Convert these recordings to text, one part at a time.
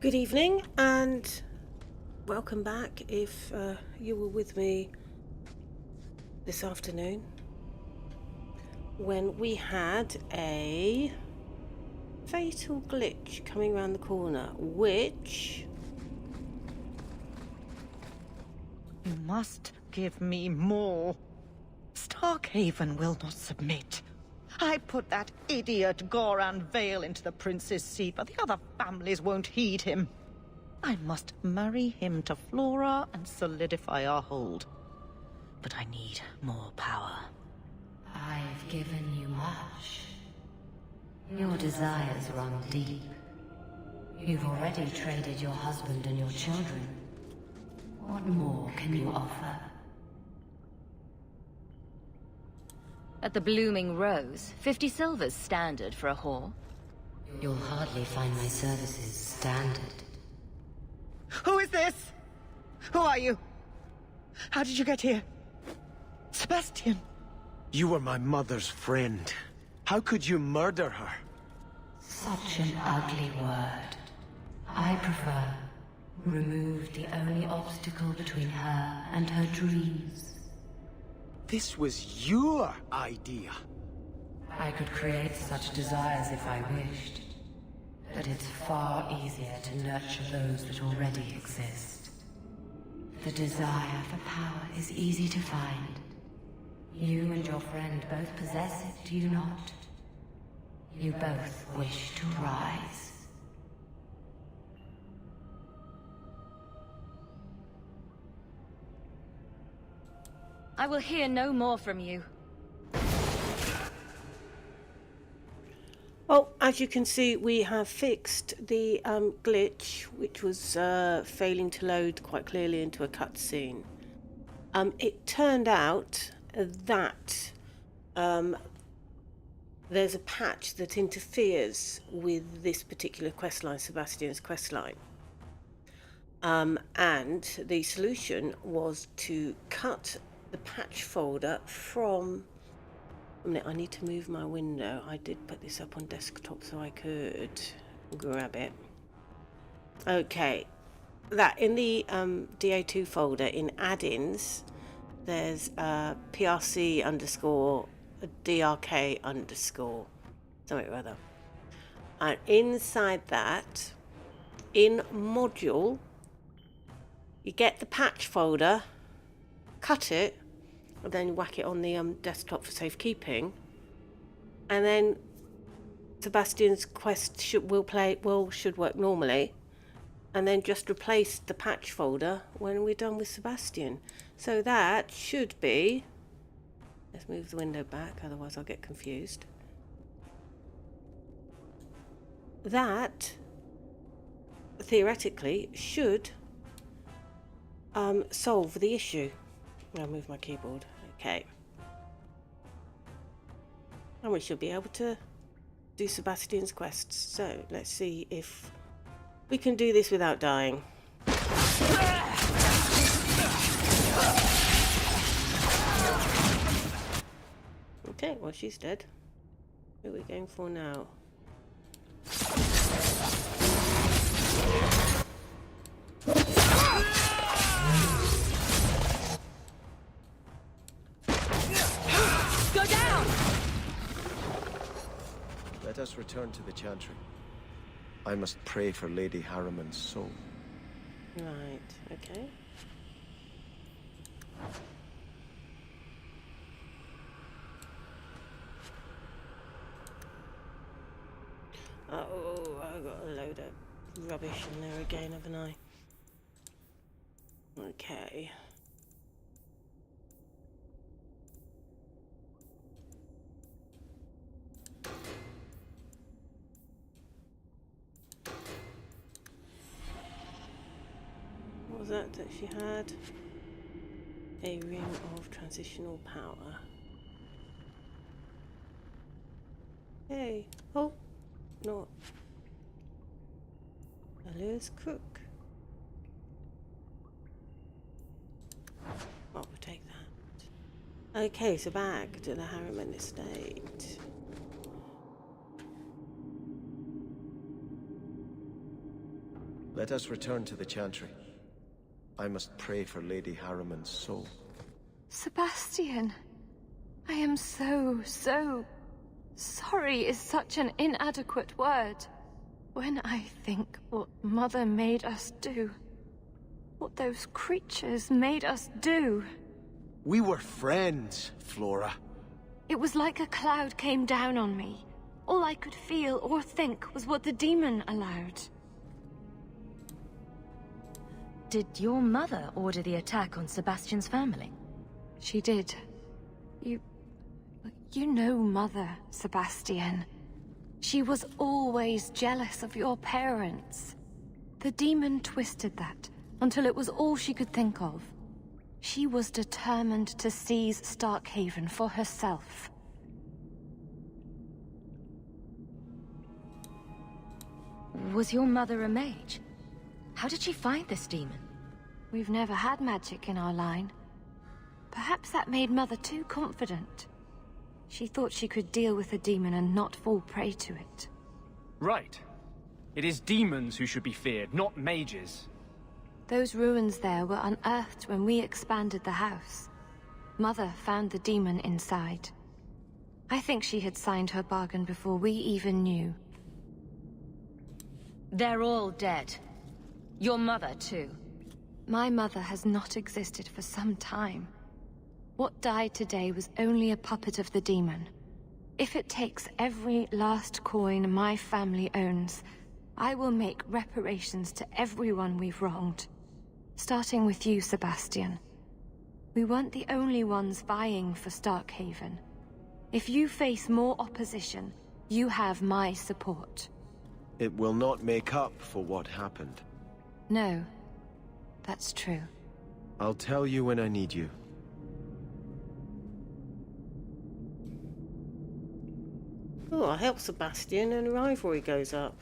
Good evening and welcome back if you were with me this afternoon when we had a fatal glitch coming around the corner, which... You must give me more. Starkhaven will not submit. I put that idiot Goran Vale into the prince's seat, but the other families won't heed him. I must marry him to Flora and solidify our hold. But I need more power. I've given you much. Your desires run deep. You've already traded your husband and your children. What more can you offer? At the Blooming Rose, 50 silver's standard for a whore. You'll hardly find my services standard. Who is this? Who are you? How did you get here? Sebastian! You were my mother's friend. How could you murder her? Such an ugly word. I prefer remove the only obstacle between her and her dreams. This was your idea. I could create such desires if I wished. But it's far easier to nurture those that already exist. The desire for power is easy to find. You and your friend both possess it, do you not? You both wish to rise. I will hear no more from you. Well, as you can see, we have fixed the glitch, which was failing to load quite clearly into a cutscene. It turned out that there's a patch that interferes with this particular questline, Sebastian's questline. And the solution was to cut the patch folder from... A minute, I need to move my window. I did put this up on desktop so I could grab it. Okay, that in the DA2 folder in add-ins, there's PRC underscore DRK underscore something or other, and inside that, in module, you get the patch folder, cut it, and then whack it on the desktop for safekeeping, and then Sebastian's quest should work normally, and then just replace the patch folder when we're done with Sebastian. So that should be, let's move the window back, otherwise I'll get confused. That theoretically should solve the issue. I'll move my keyboard. Okay. And we should be able to do Sebastian's quests. So let's see if we can do this without dying. Okay, well, she's dead. Who are we going for now? Go down! Let us return to the Chantry. I must pray for Lady Harriman's soul. Right, okay. Oh, I've got a load of rubbish in there again, haven't I? Okay. What was that she had? A ring of transitional power. Hey. Oh. Not. Alia's Crook. Oh, we'll take that. Okay, so back to the Harriman estate. Let us return to the Chantry. I must pray for Lady Harriman's soul. Sebastian, I am so sorry is such an inadequate word. When I think what Mother made us do, what those creatures made us do. We were friends, Flora. It was like a cloud came down on me. All I could feel or think was what the demon allowed. Did your mother order the attack on Sebastian's family? She did. You know Mother, Sebastian. She was always jealous of your parents. The demon twisted that until it was all she could think of. She was determined to seize Starkhaven for herself. Was your mother a mage? How did she find this demon? We've never had magic in our line. Perhaps that made Mother too confident. She thought she could deal with the demon and not fall prey to it. Right. It is demons who should be feared, not mages. Those ruins there were unearthed when we expanded the house. Mother found the demon inside. I think she had signed her bargain before we even knew. They're all dead. Your mother, too. My mother has not existed for some time. What died today was only a puppet of the demon. If it takes every last coin my family owns, I will make reparations to everyone we've wronged. Starting with you, Sebastian. We weren't the only ones vying for Starkhaven. If you face more opposition, you have my support. It will not make up for what happened. No, that's true. I'll tell you when I need you. Oh, I help Sebastian and rivalry goes up.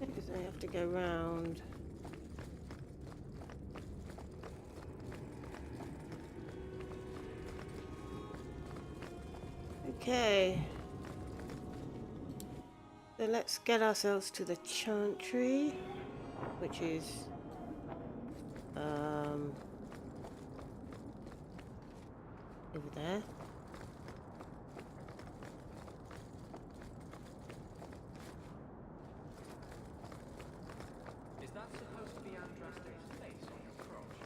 Because I have to go round. Okay. So let's get ourselves to the Chantry, which is over there. Is that supposed to be Andraste's face on your crotch?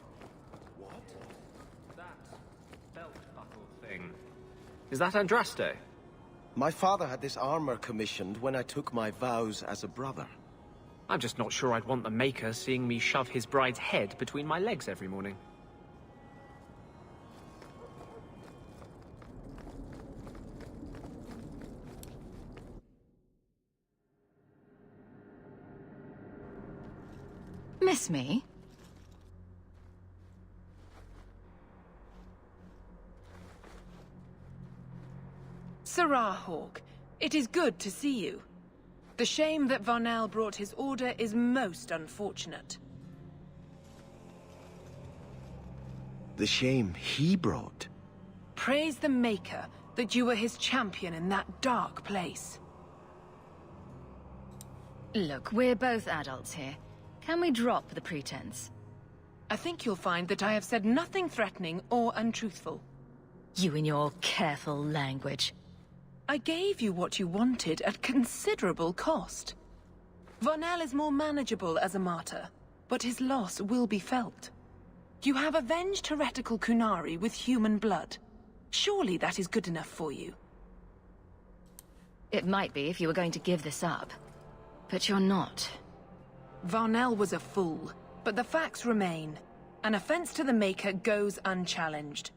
What? That belt buckle thing. Is that Andraste? My father had this armor commissioned when I took my vows as a brother. I'm just not sure I'd want the Maker seeing me shove his bride's head between my legs every morning. Miss me? Sirrah Hawk, it is good to see you. The shame that Varnell brought his order is most unfortunate. The shame he brought? Praise the Maker that you were his champion in that dark place. Look, we're both adults here. Can we drop the pretense? I think you'll find that I have said nothing threatening or untruthful. You and your careful language. I gave you what you wanted at considerable cost. Varnell is more manageable as a martyr, but his loss will be felt. You have avenged heretical Kunari with human blood. Surely that is good enough for you. It might be if you were going to give this up. But you're not. Varnell was a fool, but the facts remain. An offense to the Maker goes unchallenged.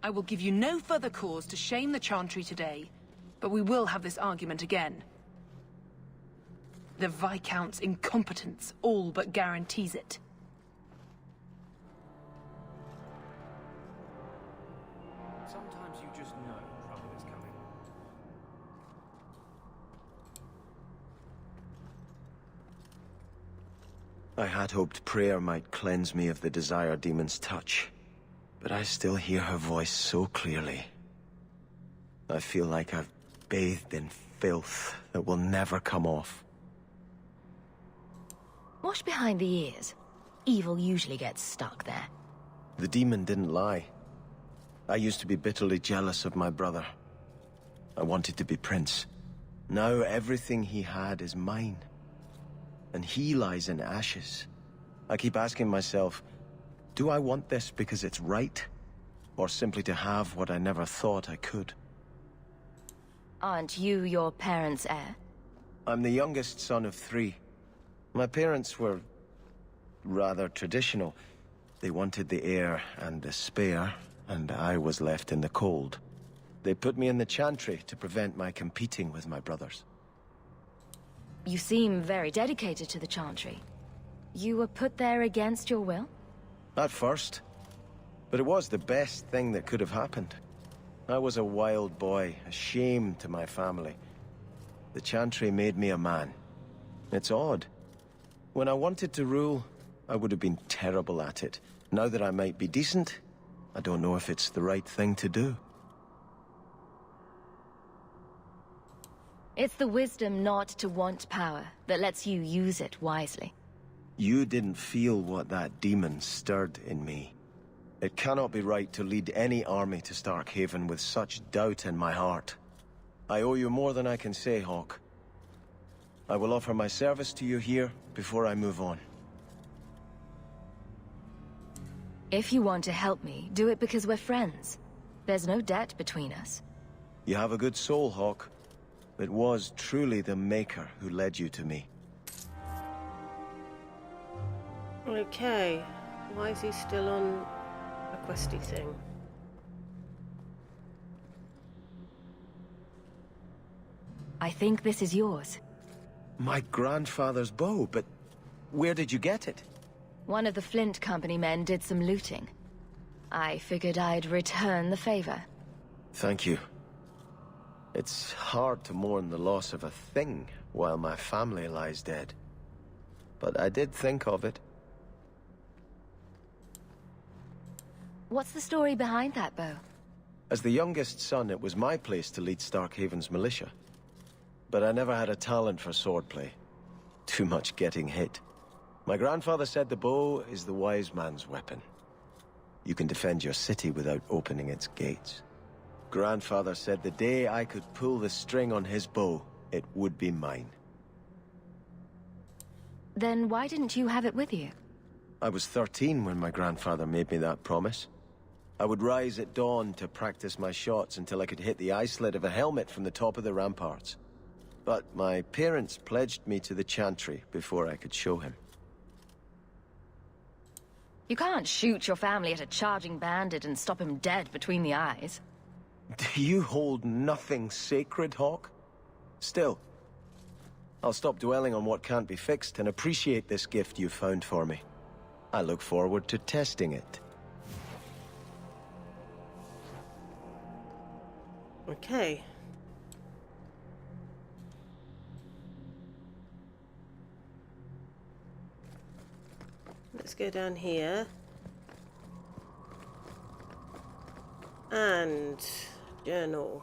I will give you no further cause to shame the Chantry today, but we will have this argument again. The Viscount's incompetence all but guarantees it. Sometimes you just know. I had hoped prayer might cleanse me of the Desire Demon's touch, but I still hear her voice so clearly. I feel like I've bathed in filth that will never come off. Wash behind the ears. Evil usually gets stuck there. The demon didn't lie. I used to be bitterly jealous of my brother. I wanted to be prince. Now everything he had is mine. And he lies in ashes. I keep asking myself, do I want this because it's right? Or simply to have what I never thought I could? Aren't you your parents' heir? I'm the youngest son of 3. My parents were rather traditional. They wanted the heir and the spare, and I was left in the cold. They put me in the chantry to prevent my competing with my brothers. You seem very dedicated to the chantry. You were put there against your will? At first. But it was the best thing that could have happened. I was a wild boy, a shame to my family. The chantry made me a man. It's odd. When I wanted to rule, I would have been terrible at it. Now that I might be decent, I don't know if it's the right thing to do. It's the wisdom not to want power that lets you use it wisely. You didn't feel what that demon stirred in me. It cannot be right to lead any army to Starkhaven with such doubt in my heart. I owe you more than I can say, Hawke. I will offer my service to you here before I move on. If you want to help me, do it because we're friends. There's no debt between us. You have a good soul, Hawke. It was truly the Maker who led you to me. Okay. Why is he still on a questy thing? I think this is yours. My grandfather's bow, but where did you get it? One of the Flint Company men did some looting. I figured I'd return the favor. Thank you. It's hard to mourn the loss of a thing while my family lies dead. But I did think of it. What's the story behind that bow? As the youngest son, it was my place to lead Starkhaven's militia. But I never had a talent for swordplay. Too much getting hit. My grandfather said the bow is the wise man's weapon. You can defend your city without opening its gates. Grandfather said the day I could pull the string on his bow, it would be mine. Then why didn't you have it with you? I was 13 when my grandfather made me that promise. I would rise at dawn to practice my shots until I could hit the eye slit of a helmet from the top of the ramparts. But my parents pledged me to the chantry before I could show him. You can't shoot your family at a charging bandit and stop him dead between the eyes. Do you hold nothing sacred, Hawke? Still, I'll stop dwelling on what can't be fixed and appreciate this gift you've found for me. I look forward to testing it. Okay. Let's go down here. And journal.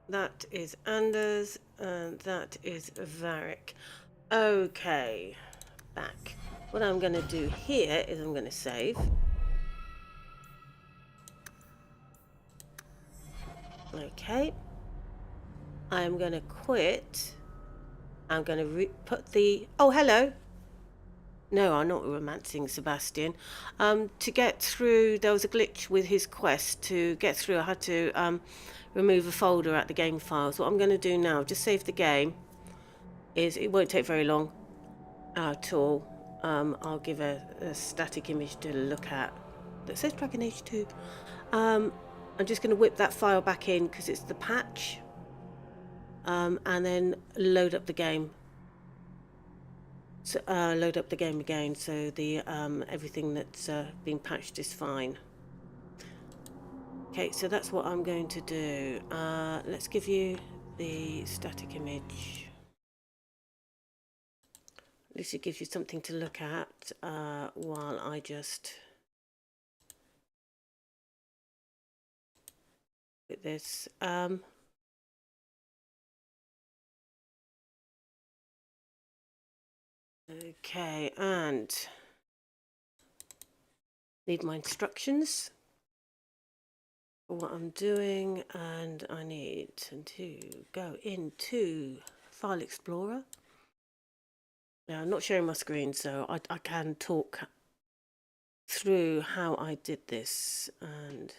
That is Anders, and that is Varric. Okay, back. What I'm going to do here is I'm going to save. Okay. I'm going to quit. I'm going to put the... Oh, hello. No, I'm not romancing Sebastian. To get through, there was a glitch with his quest. To get through, I had to remove a folder at the game files. What I'm going to do now, just save the game, is it won't take very long at all. I'll give a static image to look at that says Dragon Age 2. I'm just going to whip that file back in because it's the patch, and then load up the game. So, load up the game again, so the everything that's been patched is fine. Okay, so that's what I'm going to do. Let's give you the static image. least it gives you something to look at while I just with this. Okay, and need my instructions for what I'm doing, and I need to go into File Explorer. Now, I'm not sharing my screen, so I can talk through how I did this. And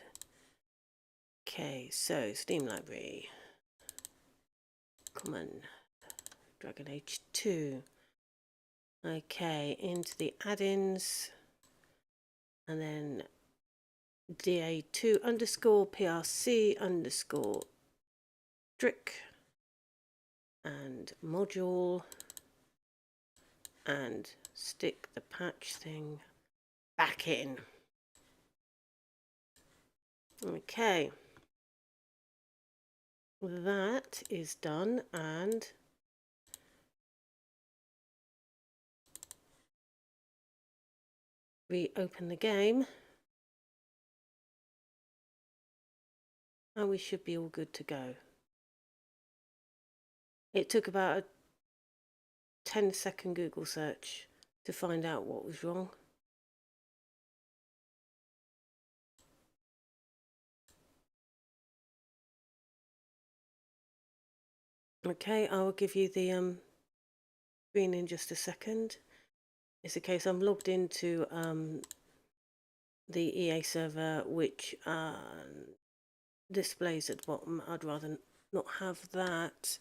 okay, so Steam Library, Common, Dragon Age 2. Okay, into the add-ins, and then DA2 underscore PRC underscore strict and module, and stick the patch thing back in. Okay, that is done, and reopen the game, and we should be all good to go. It took about a 10-second Google search to find out what was wrong. Okay, I will give you the screen in just a second. It's a case I'm logged into the EA server, which displays at the bottom. I'd rather not have that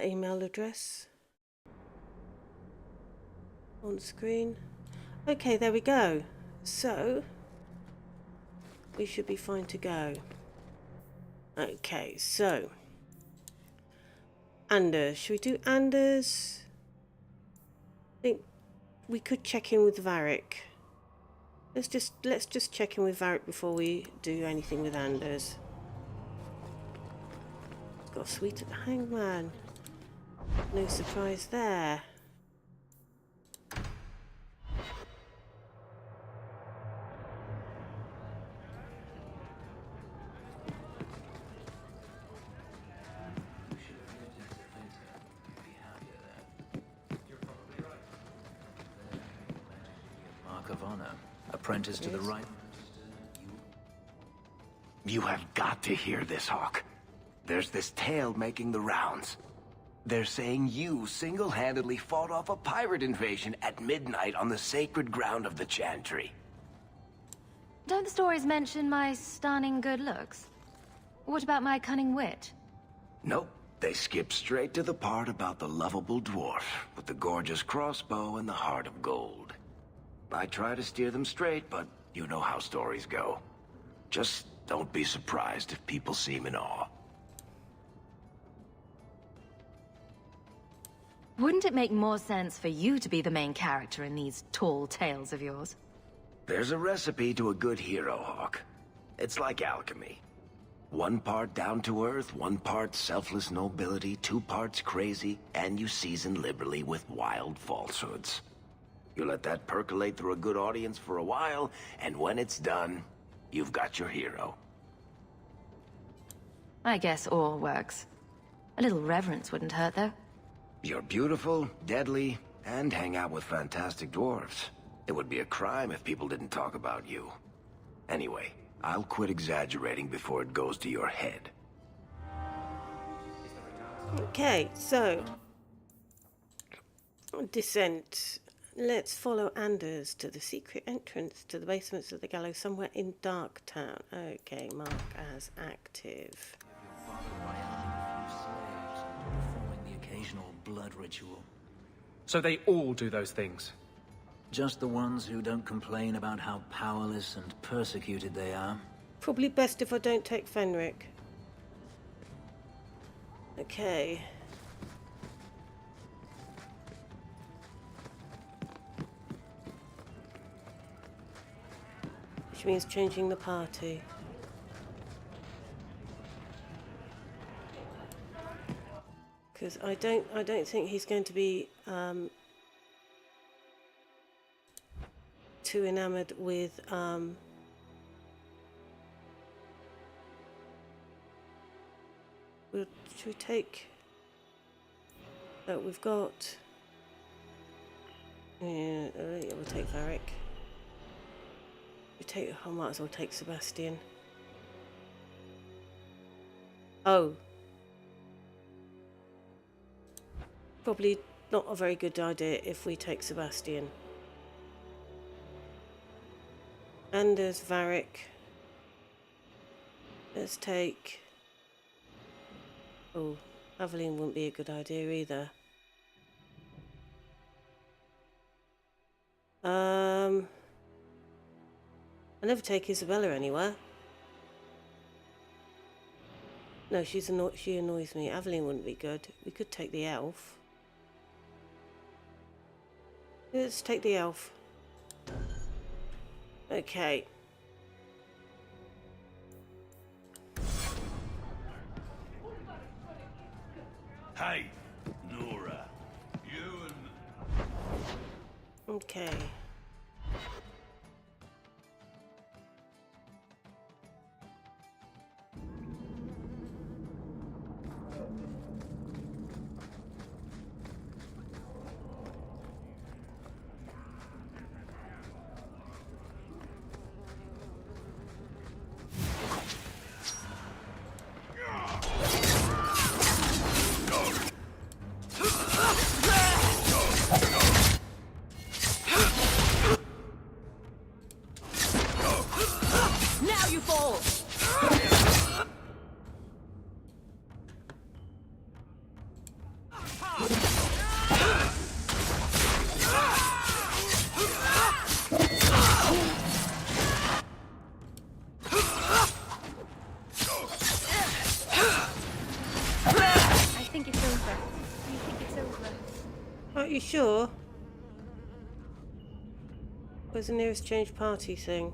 email address on screen. Okay, there we go. So we should be fine to go. Okay, so Anders, should we do Anders? I think we could check in with Varric. Let's just check in with Varric before we do anything with Anders. It's got a suite at the Hangman. No surprise there. Apprentice to the right. You have got to hear this, Hawk. There's this tale making the rounds. They're saying you single-handedly fought off a pirate invasion at midnight on the sacred ground of the Chantry. Don't the stories mention my stunning good looks? What about my cunning wit? Nope. They skip straight to the part about the lovable dwarf with the gorgeous crossbow and the heart of gold. I try to steer them straight, but you know how stories go. Just don't be surprised if people seem in awe. Wouldn't it make more sense for you to be the main character in these tall tales of yours? There's a recipe to a good hero, Hawk. It's like alchemy. One part down to earth, one part selfless nobility, 2 parts crazy, and you season liberally with wild falsehoods. You let that percolate through a good audience for a while, and when it's done, you've got your hero. I guess all works. A little reverence wouldn't hurt, though. You're beautiful, deadly, and hang out with fantastic dwarves. It would be a crime if people didn't talk about you. Anyway, I'll quit exaggerating before it goes to your head. Okay, so descent. Let's follow Anders to the secret entrance to the basements of the gallows somewhere in Darktown. Okay, mark as active. Performing the occasional blood ritual. So they all do those things? Just the ones who don't complain about how powerless and persecuted they are. Probably best if I don't take Fenric. Okay. Which means changing the party. Because I don't think he's going to be too enamored with should we take? Oh, we've got. Yeah, we'll take Varric. I might as well take Sebastian. Oh. Probably not a very good idea if we take Sebastian. And there's Varric. Let's take... Oh, Aveline wouldn't be a good idea either. I never take Isabella anywhere. No, she annoys me. Aveline wouldn't be good. We could take the elf. Let's take the elf. Okay. Hey, Nora. You and... Okay. Are you sure? Where's the nearest change party thing?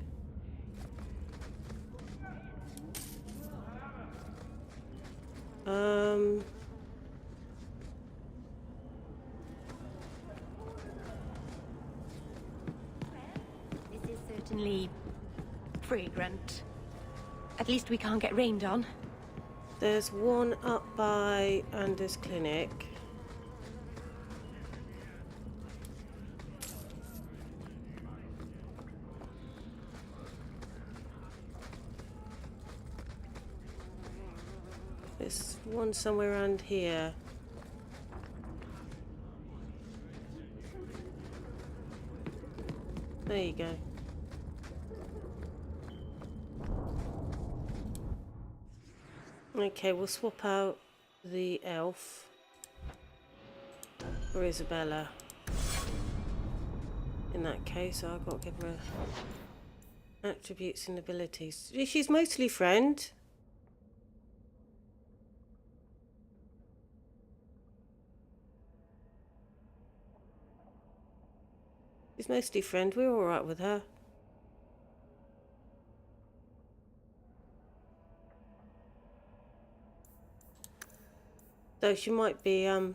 This is certainly fragrant. At least we can't get rained on. There's one up by Anders Clinic. There's one somewhere around here. There you go. Okay, we'll swap out the elf for Isabella. In that case, I've got to give her attributes and abilities. She's mostly friend. She's mostly friend. We're all right with her. Though she might be you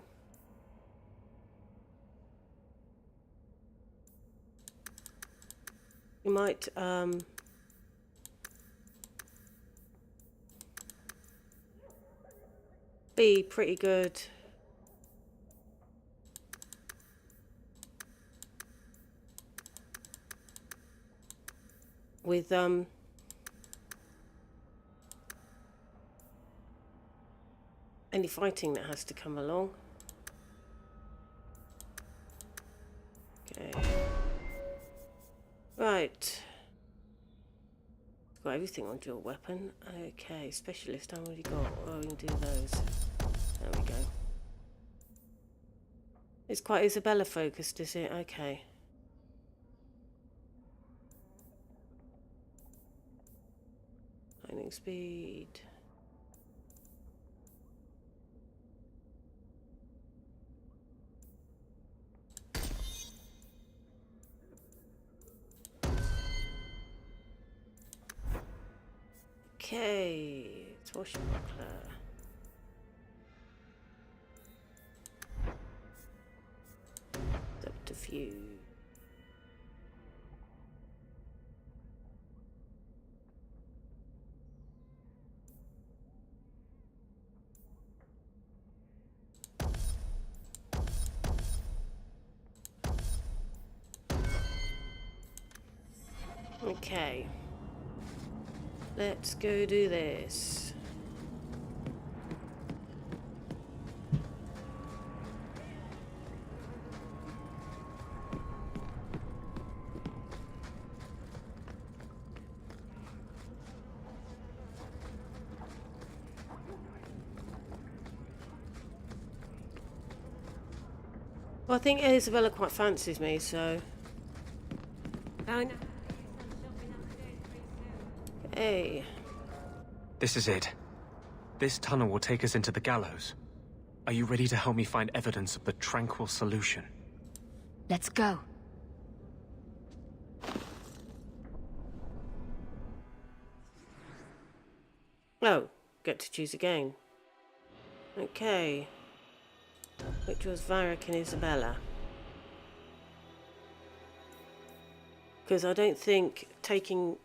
might be pretty good with any fighting that has to come along. Okay. Right. Got everything on dual weapon. Okay, specialist I've already got. Oh, we can do those. There we go. It's quite Isabella focused, is it? Okay. Lightning speed. Okay, it's Washbuckler. Phew. Okay. Let's go do this. Well, I think Isabella quite fancies me, so... Oh, no. Hey. This is it. This tunnel will take us into the gallows. Are you ready to help me find evidence of the tranquil solution? Let's go. Oh, get to choose again. Okay. Which was Varric and Isabella. Because I don't think taking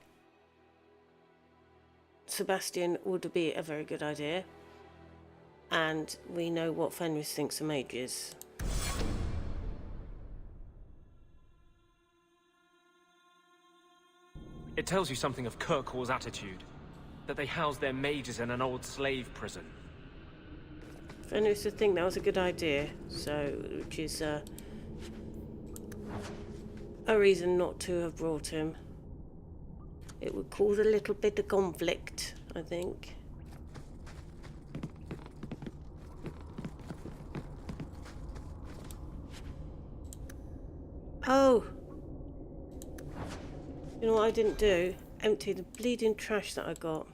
Sebastian would be a very good idea. And we know what Fenris thinks of mages. It tells you something of Kirkwall's attitude. That they house their mages in an old slave prison. Fenris would think that was a good idea, so which is a reason not to have brought him. It would cause a little bit of conflict, I think. Oh! You know what I didn't do? Empty the bleeding trash that I got.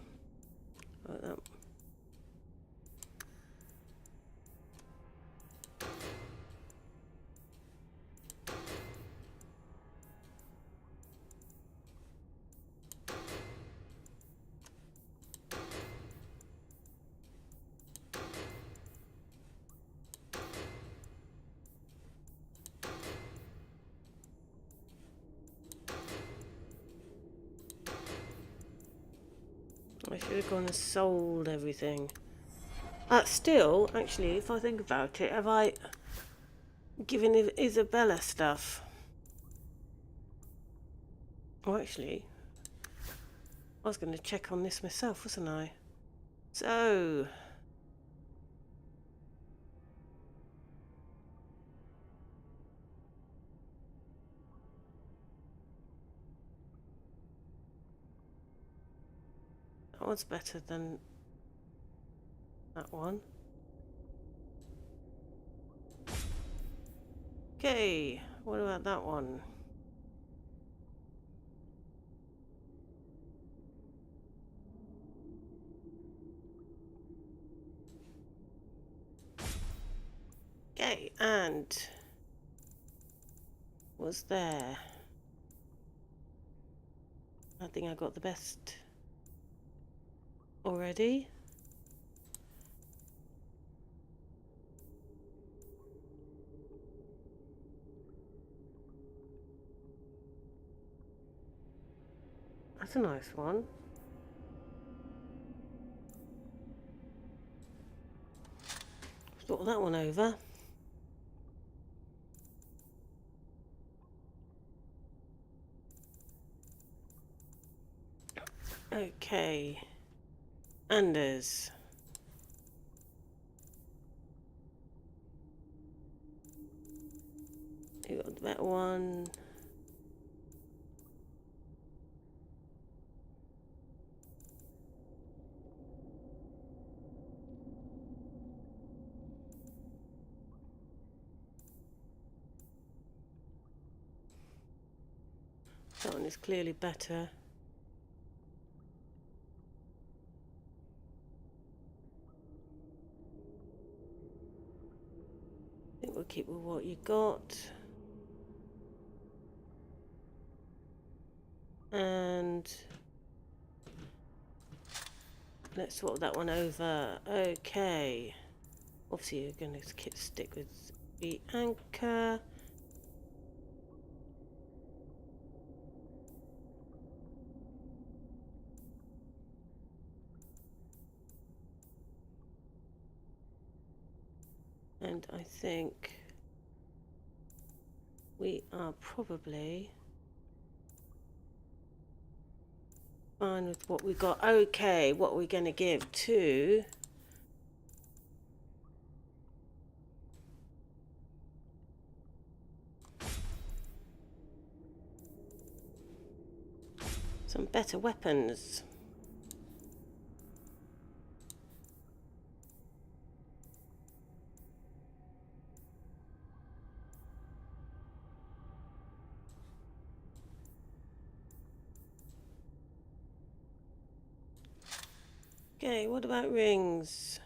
Like that. I should have gone and sold everything. Still, actually, if I think about it, have I given Isabella stuff? Oh, actually, I was going to check on this myself, wasn't I? So... that one's better than that one. Okay, what about that one? Okay, and was there? I think I got the best already. That's a nice one. Thought that one over. Okay. Anders. You got that one. That one is clearly better. I think we'll keep with what you got. And let's swap that one over. Okay. Obviously you're going to stick with the anchor. And I think we are probably fine with what we got. Okay, what are we going to give to... some better weapons. Okay, what about rings?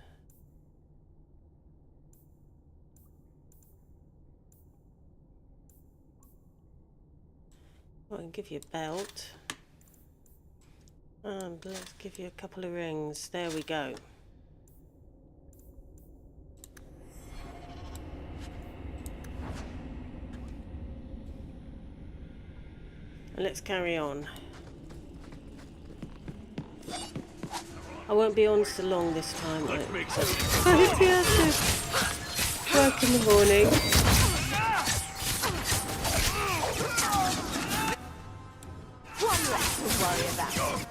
I can give you a belt. And let's give you a couple of rings. There we go. And let's carry on. I won't be on so long this time. I hope you have to work in the morning. One less to worry about.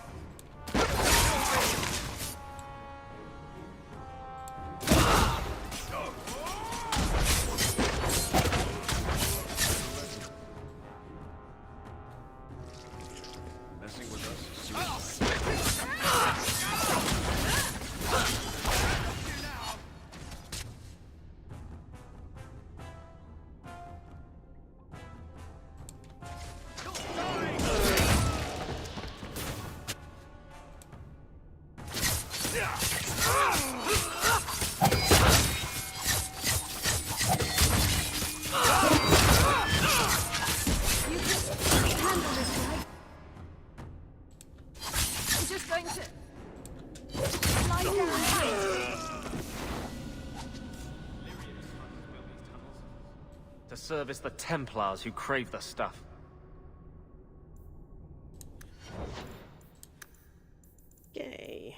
Messing with us. To service the Templars who crave the stuff. Yay.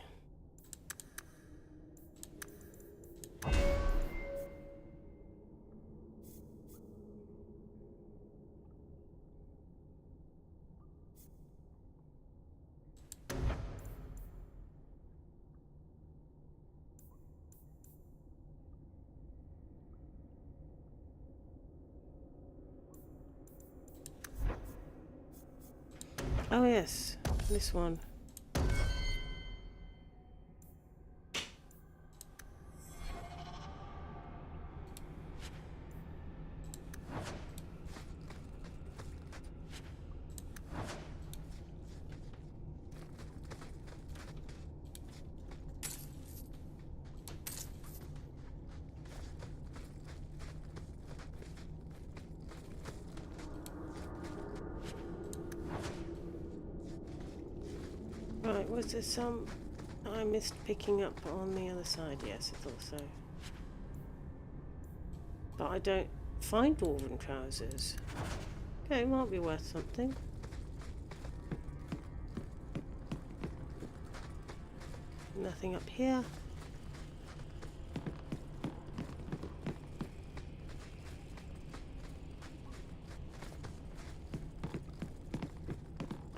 Oh yes, this one. Right, was there some I missed picking up on the other side? Yes, I thought so. But I don't find dwarven trousers. Okay, might be worth something. Nothing up here.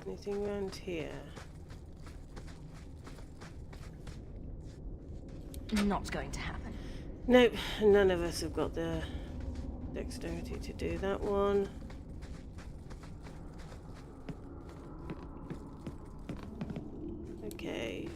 Anything around here? Not going to happen. Nope, none of us have got the dexterity to do that one. Okay.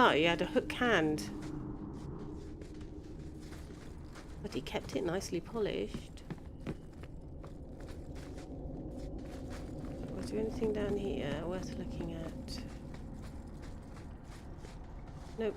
Oh, he had a hook hand. But he kept it nicely polished. Was there anything down here worth looking at? Nope.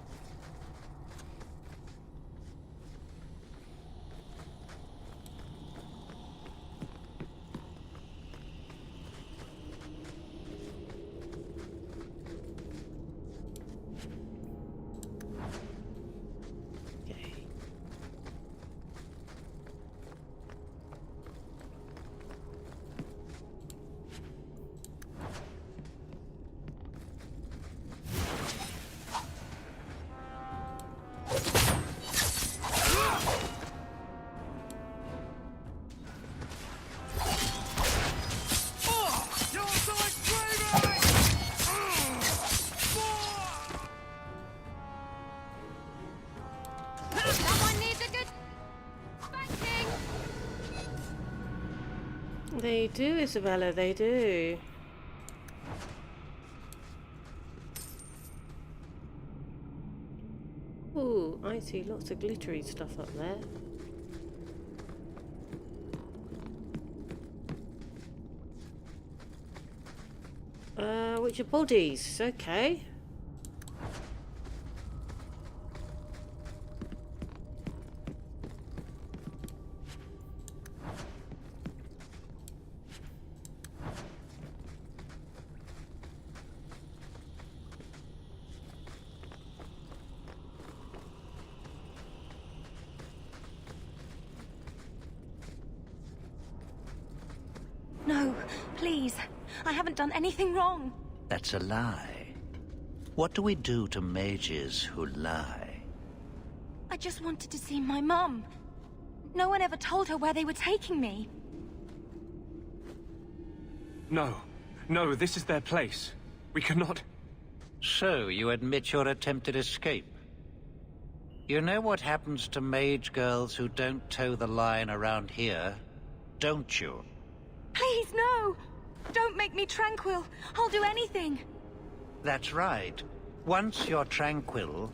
They do, Isabella, they do. Ooh, I see lots of glittery stuff up there. Which are bodies, okay. No, please. I haven't done anything wrong. That's a lie. What do we do to mages who lie? I just wanted to see my mum. No one ever told her where they were taking me. No. No, this is their place. We cannot... So, you admit your attempted escape? You know what happens to mage girls who don't toe the line around here, don't you? Please, no! Don't make me tranquil. I'll do anything. That's right. Once you're tranquil,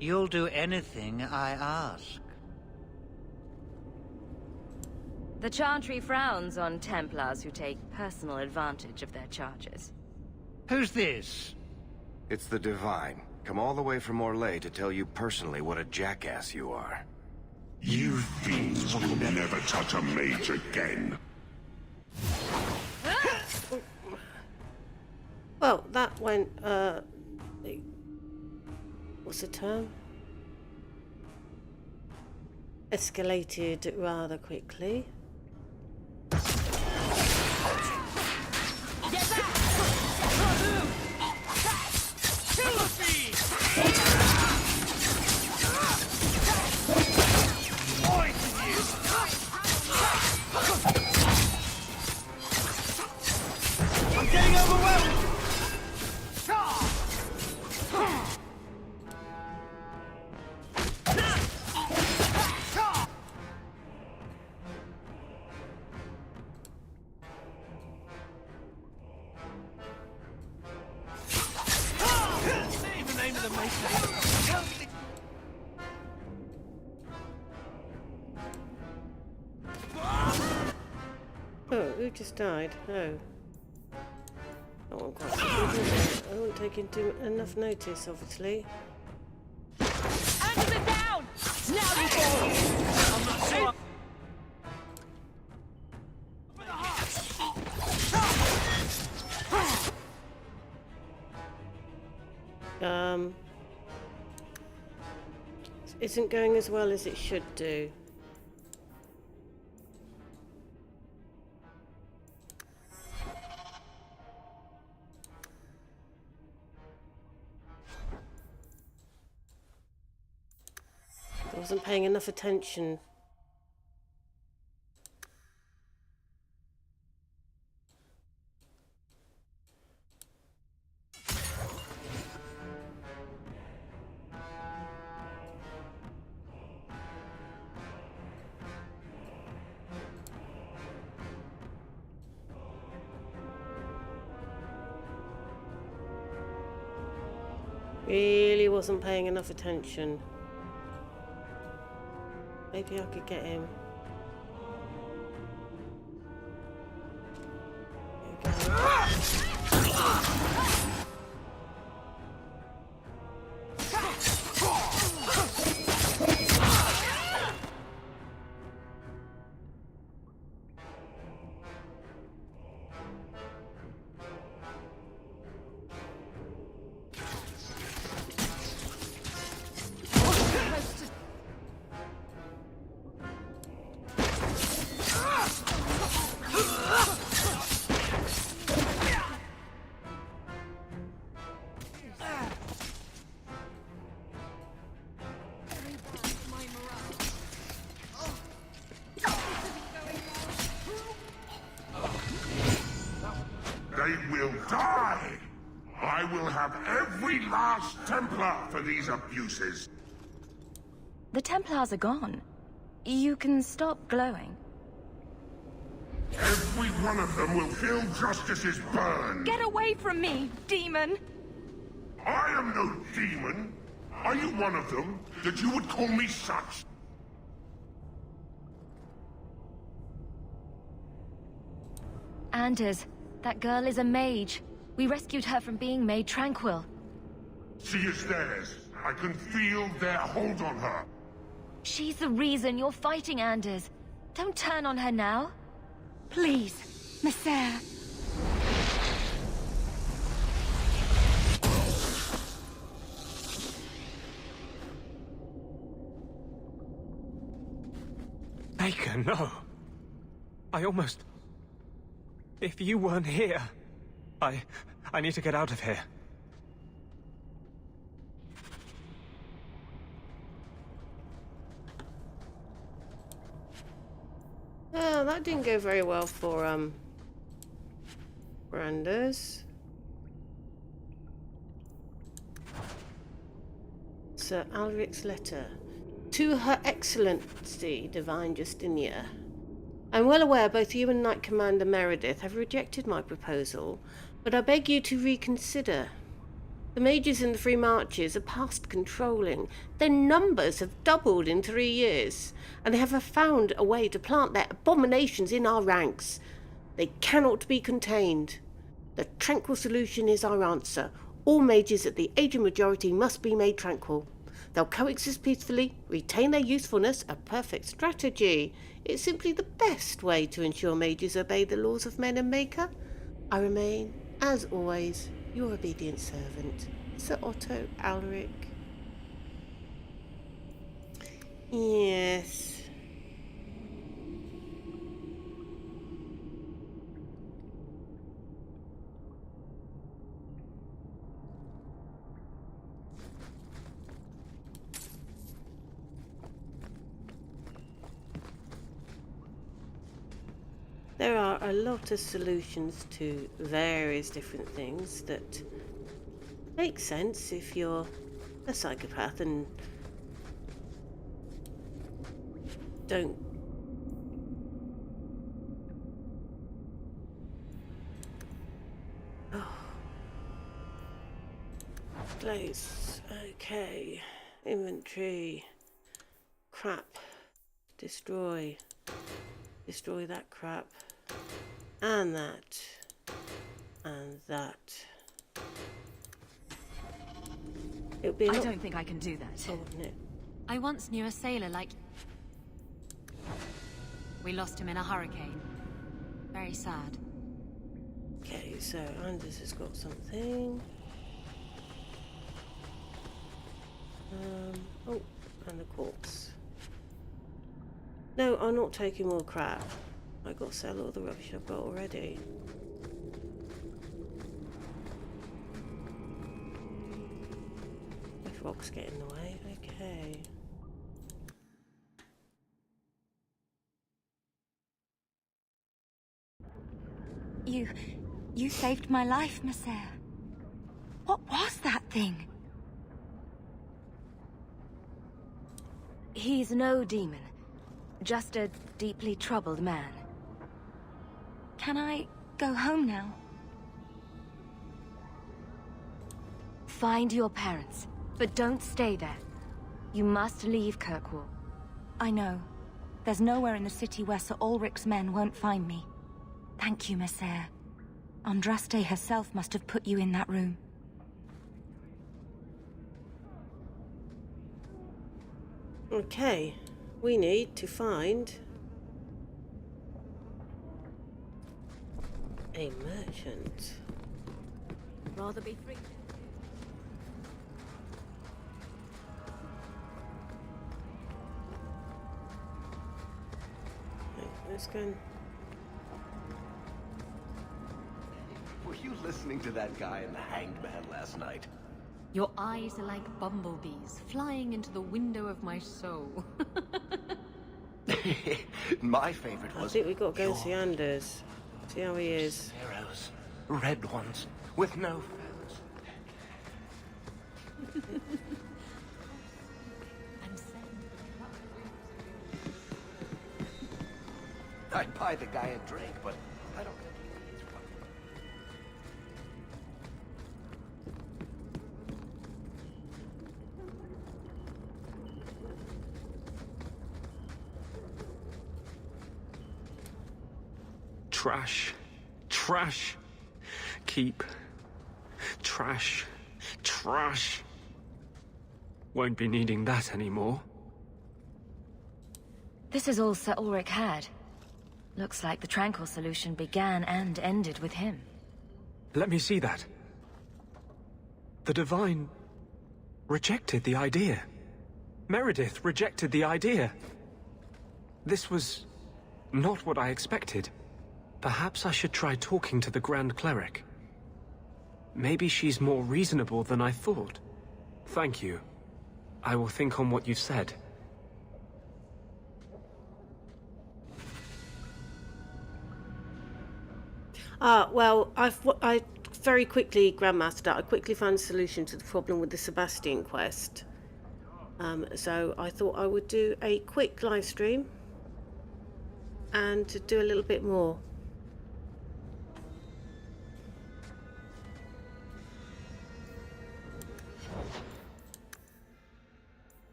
you'll do anything I ask. The Chantry frowns on Templars who take personal advantage of their charges. Who's this? It's the Divine. Come all the way from Orlais to tell you personally what a jackass you are. You fiends will never touch a mage again. Well, that went, what's the term? Escalated rather quickly. I'm getting overwhelmed! Oh, who just died? Oh. That one quite good, I won't take into enough notice, obviously. Under the down! Now you fall! I'm not sure. Isn't going as well as it should do. I wasn't paying enough attention. Really wasn't paying enough attention. Maybe I could get him. There we go. They will die! I will have every last Templar for these abuses. The Templars are gone. You can stop glowing. Every one of them will feel justice's burn. Get away from me, demon! I am no demon. Are you one of them, that you would call me such? Anders, that girl is a mage. We rescued her from being made tranquil. She is theirs. I can feel their hold on her. She's the reason you're fighting, Anders. Don't turn on her now. Please, Messer. Baker, no. I almost... If you weren't here, I need to get out of here. Oh, that didn't go very well for Anders. Sir Alric's letter. To Her Excellency, Divine Justinia. I'm well aware both you and Knight Commander Meredith have rejected my proposal, but I beg you to reconsider. The mages in the Free Marches are past controlling. Their numbers have doubled in 3 years, and they have found a way to plant their abominations in our ranks. They cannot be contained. The tranquil solution is our answer. All mages at the aging majority must be made tranquil. They'll coexist peacefully, retain their usefulness, a perfect strategy. It's simply the best way to ensure mages obey the laws of men and Maker. I remain, as always, your obedient servant, Sir Otto Alric. Yes. There are a lot of solutions to various different things that make sense if you're a psychopath and don't place. Okay, inventory, crap, destroy that crap, and that, and that. It would be I don't think I can do that. wouldn't it? I once knew a sailor like... We lost him in a hurricane. Very sad. Okay, so Anders has got something. Oh, and the corpse. No, I'm not taking more crap. I got to sell all the rubbish I've got already. If rocks get in the way, okay. You saved my life, Messer. What was that thing? He's no demon. Just a deeply troubled man. Can I go home now? Find your parents. But don't stay there. You must leave Kirkwall. I know. There's nowhere in the city where Sir Ulrich's men won't find me. Thank you, Messere. Andraste herself must have put you in that room. Okay, we need to find a merchant. Rather be free. Right, let's go. Were you listening to that guy in the Hanged Man last night? Your eyes are like bumblebees flying into the window of my soul. My favorite I was... think we've got to go and see Anders. See how he is. Sparrows. Red ones. With no feathers. I'd buy the guy a drink, but I don't think he needs one. Trash. Trash. Keep. Trash. Trash. Won't be needing that anymore. This is all Sir Ulrich had. Looks like the Tranquil solution began and ended with him. Let me see that. The Divine rejected the idea. Meredith rejected the idea. This was not what I expected. Perhaps I should try talking to the Grand Cleric. Maybe she's more reasonable than I thought. Thank you. I will think on what you've said. Well, I very quickly, Grandmaster, I quickly found a solution to the problem with the Sebastian quest. So I thought I would do a quick live stream and to do a little bit more.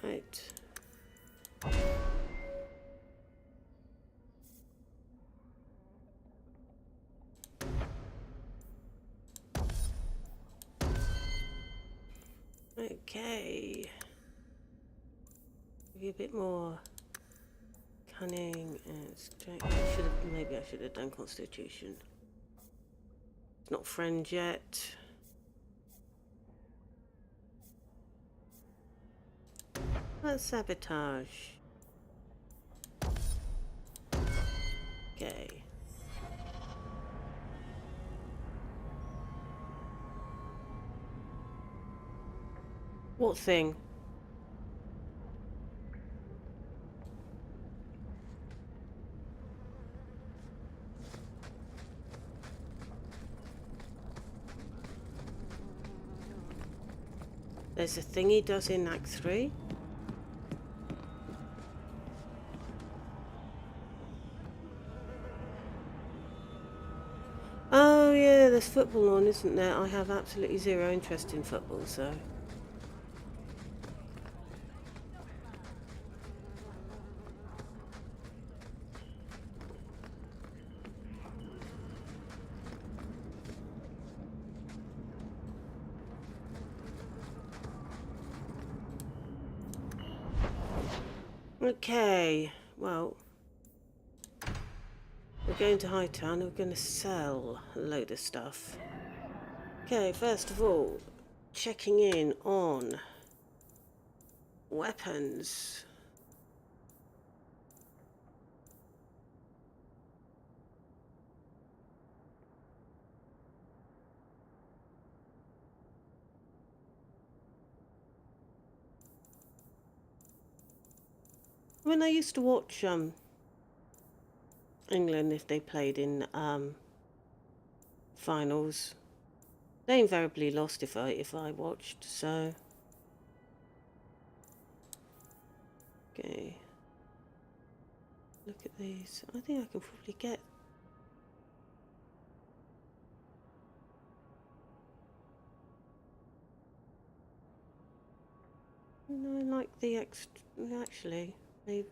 Right. Okay. Maybe a bit more cunning and strength. Maybe I should have done Constitution. It's not friend yet. Let's sabotage. Okay. What thing? There's a thing he does in Act 3. Oh yeah, there's football on, isn't there? I have absolutely zero interest in football, so... Okay, well, we're going to Hightown and we're going to sell a load of stuff. Okay, first of all, checking in on weapons. When I used to watch England, if they played in finals, they invariably lost if I watched. So okay, look at these. I think I can probably get like the actually, maybe.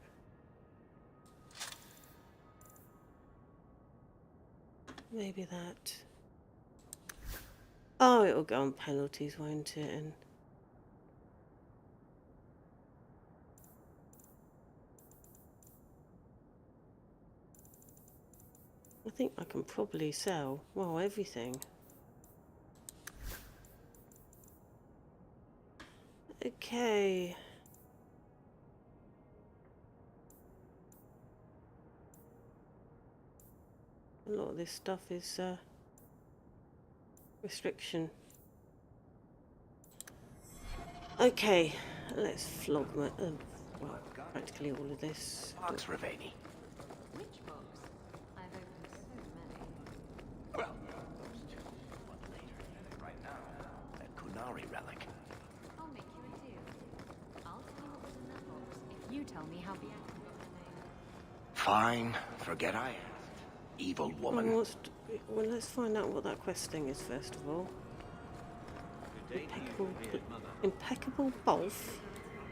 Maybe that. Oh, it'll go on penalties, won't it? And I think I can probably sell, well, everything. Okay. A lot of this stuff is restriction. Okay, let's flog my, well, practically all of this. Box Ravani. Which books? I've opened so many. Well, those two. One later. Right now, that Kunari relic. I'll make you a deal. I'll tell you what was in that box if you tell me how Bianca got her name. Fine. Forget I asked. Evil woman. Well, let's find out what that quest thing is first of all. Impeccable Bolf?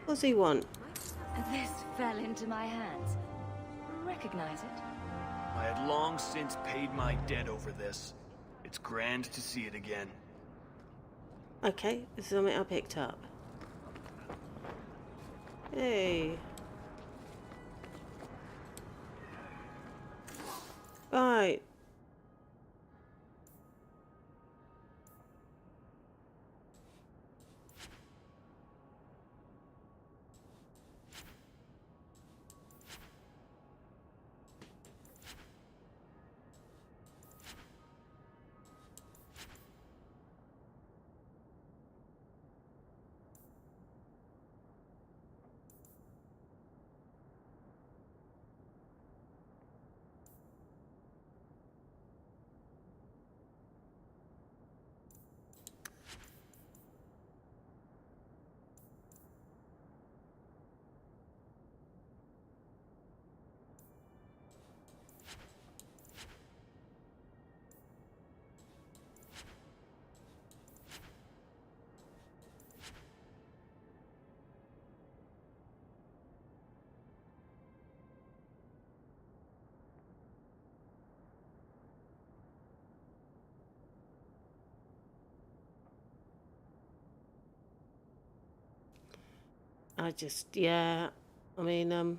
What does he want? This fell into my hands. Recognize it? I had long since paid my debt over this. It's grand to see it again. Okay, this is something I picked up. Hey. Right. Yeah, I mean,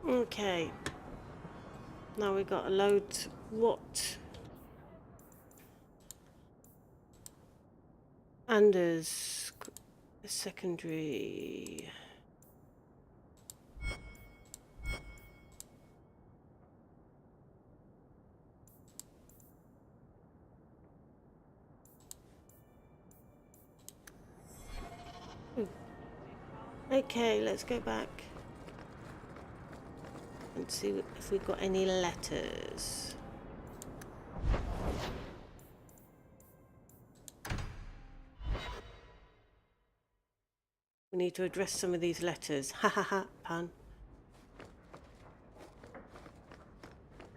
okay. Now we got a load. What? Anders, secondary. Okay, let's go back and see if we've got any letters. We need to address some of these letters. Ha ha ha, pun.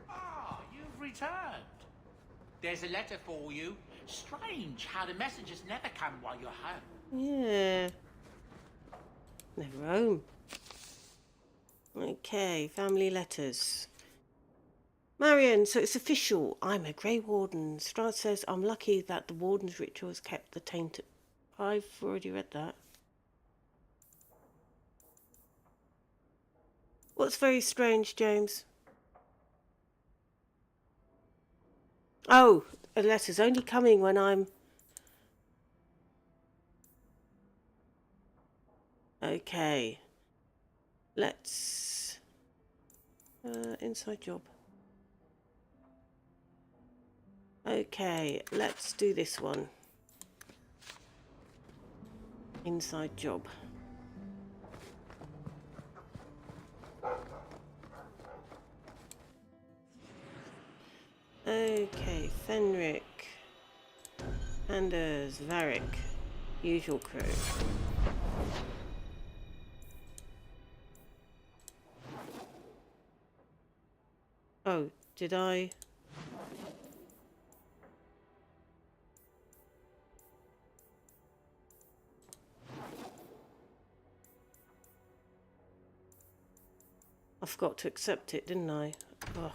Ah, you've returned. There's a letter for you. Strange how the messages never come while you're home. Yeah. Never home. Okay, family letters. Marion, so it's official. I'm a Grey Warden. Strahd says I'm lucky that the Warden's rituals kept the taint. I've already read that. What's very strange, James? Oh, a letter's only coming when I'm... Okay. Let's... inside job. Okay, let's do this one. Inside job. Okay, Fenric, Anders, Varric, usual crew. Oh, did I? I forgot to accept it, didn't I? Ugh.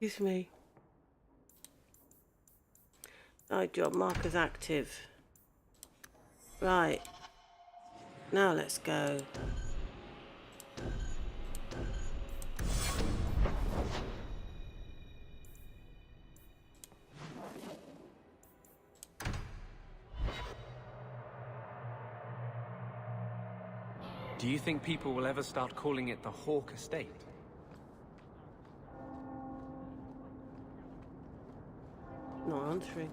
Excuse me. Side job markers active. Right. Now let's go. Do you think people will ever start calling it the Hawk Estate? Not answering.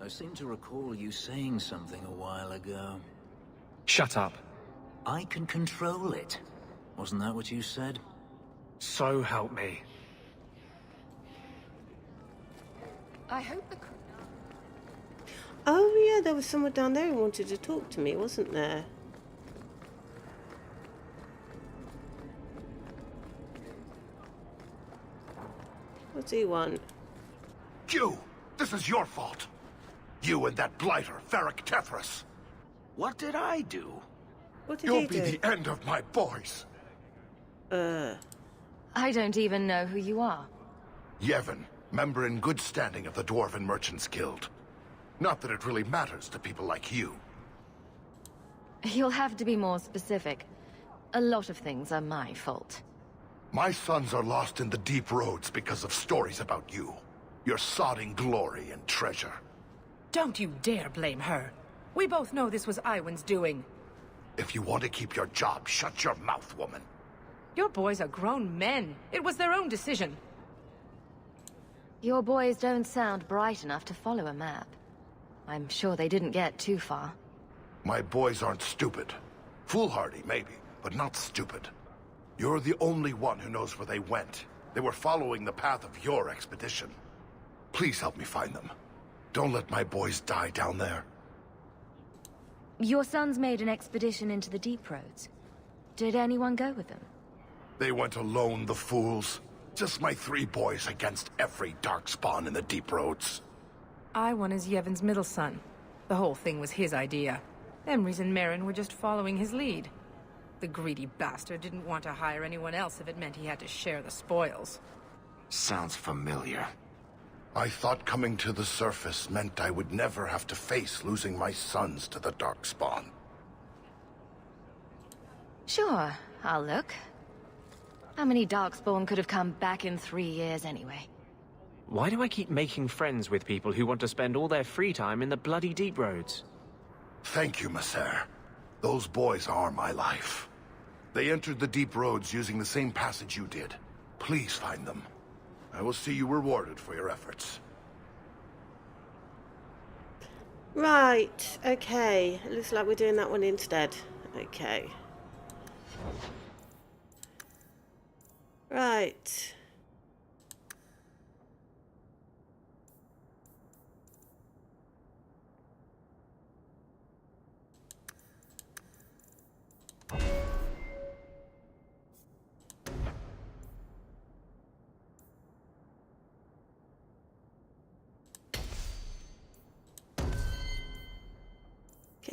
I seem to recall you saying something a while ago. Shut up. I can control it. Wasn't that what you said? So help me. I hope the... Oh yeah, there was someone down there who wanted to talk to me, wasn't there? What's he want? You! This is your fault! You and that blighter, Varric Tethras! What did I do? What did You'll he be do? the end of my boys! I don't even know who you are. Yevon, member in good standing of the Dwarven Merchants Guild. Not that it really matters to people like you. You'll have to be more specific. A lot of things are my fault. My sons are lost in the deep roads because of stories about you. Your sodding glory and treasure. Don't you dare blame her. We both know this was Iwan's doing. If you want to keep your job, shut your mouth, woman. Your boys are grown men. It was their own decision. Your boys don't sound bright enough to follow a map. I'm sure they didn't get too far. My boys aren't stupid. Foolhardy, maybe, but not stupid. You're the only one who knows where they went. They were following the path of your expedition. Please help me find them. Don't let my boys die down there. Your sons made an expedition into the deep roads. Did anyone go with them? They went alone, the fools. Just my 3 boys against every darkspawn in the deep roads. Iwan is Yevon's middle son. The whole thing was his idea. Emrys and Merrin were just following his lead. The greedy bastard didn't want to hire anyone else if it meant he had to share the spoils. Sounds familiar. I thought coming to the surface meant I would never have to face losing my sons to the darkspawn. Sure, I'll look. How many Darkspawn could have come back in 3 years anyway? Why do I keep making friends with people who want to spend all their free time in the bloody deep roads? Thank you, Messer. Those boys are my life. They entered the deep roads using the same passage you did. Please find them. I will see you rewarded for your efforts. Right, okay. It looks like we're doing that one instead. Okay. Right.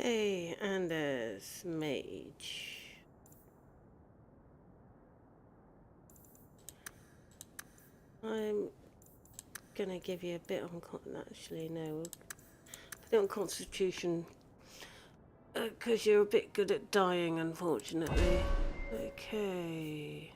Okay, and there's Mage. going to give you a bit on... Actually, no. We'll put it on Constitution. Because you're a bit good at dying, unfortunately. Okay.